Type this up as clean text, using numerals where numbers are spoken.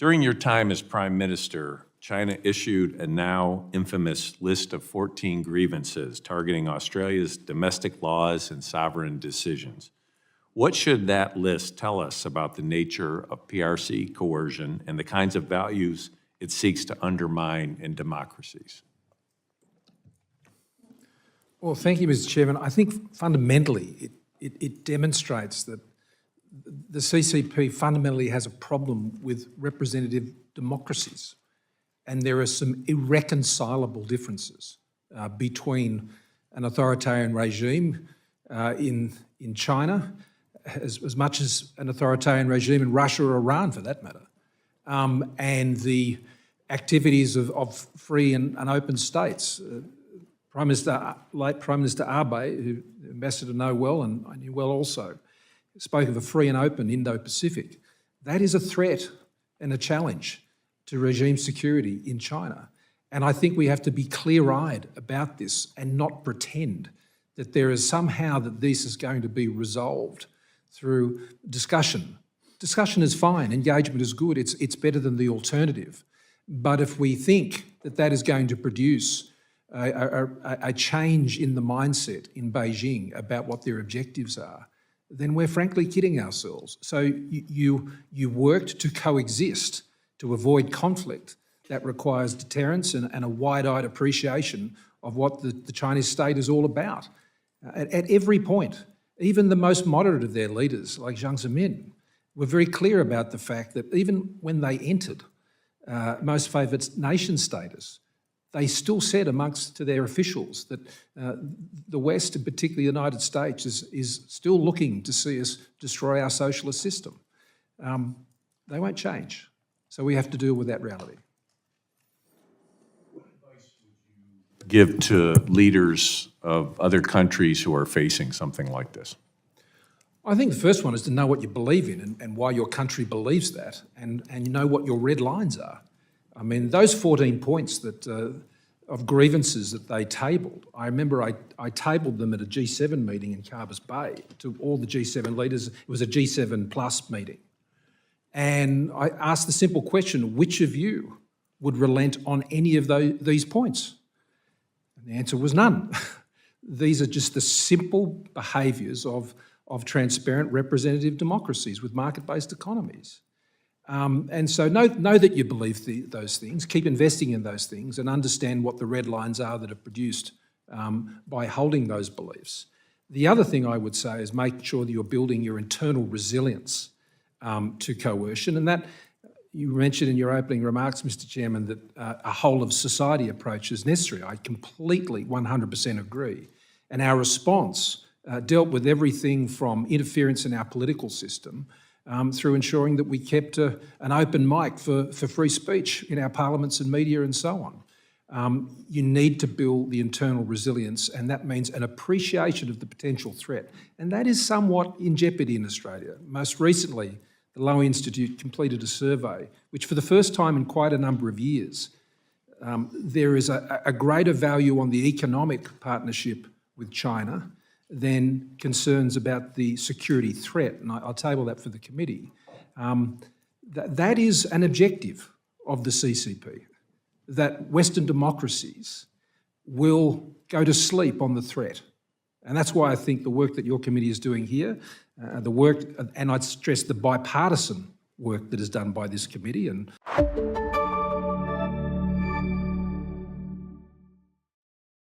During your time as Prime Minister, China issued a now infamous list of 14 grievances targeting Australia's domestic laws and sovereign decisions. What should that list tell us about the nature of PRC coercion and the kinds of values it seeks to undermine in democracies? Well, thank you, Mr. Chairman. I think fundamentally it demonstrates that the CCP fundamentally has a problem with representative democracies. And there are some irreconcilable differences between an authoritarian regime in China, as much as an authoritarian regime in Russia or Iran, for that matter, and the activities of free and open states. Late Prime Minister Abe, who Ambassador know well and I knew well also, spoke of a free and open Indo-Pacific. That is a threat and a challenge to regime security in China. And I think we have to be clear-eyed about this and not pretend that there is somehow that this is going to be resolved through discussion. Discussion is fine, engagement is good, it's better than the alternative. But if we think that that is going to produce a change in the mindset in Beijing about what their objectives are, then we're frankly kidding ourselves. So you worked to coexist, to avoid conflict. That requires deterrence and a wide-eyed appreciation of what the Chinese state is all about. At every point, even the most moderate of their leaders, like Jiang Zemin, were very clear about the fact that even when they entered most favoured nation status, they still said to their officials that the West, and particularly the United States, is still looking to see us destroy our socialist system. They won't change. So we have to deal with that reality. What advice would you give to leaders of other countries who are facing something like this? I think the first one is to know what you believe in and why your country believes that, and you know what your red lines are. I mean, those 14 points that of grievances that they tabled, I remember I tabled them at a G7 meeting in Carbis Bay to all the G7 leaders. It was a G7 plus meeting. And I asked the simple question, which of you would relent on any of these points? And the answer was none. These are just the simple behaviours of transparent representative democracies with market-based economies. And so know that you believe those things, keep investing in those things and understand what the red lines are that are produced by holding those beliefs. The other thing I would say is make sure that you're building your internal resilience to coercion, and that you mentioned in your opening remarks, Mr. Chairman, that a whole of society approach is necessary. I completely 100% agree. And our response dealt with everything from interference in our political system through ensuring that we kept an open mic for free speech in our parliaments and media and so on. You need to build the internal resilience, and that means an appreciation of the potential threat. And that is somewhat in jeopardy in Australia. Most recently, the Lowy Institute completed a survey, which for the first time in quite a number of years, there is a greater value on the economic partnership with China than concerns about the security threat, and I'll table that for the committee. That is an objective of the CCP, that Western democracies will go to sleep on the threat. And that's why I think the work that your committee is doing here, and I'd stress the bipartisan work that is done by this committee, and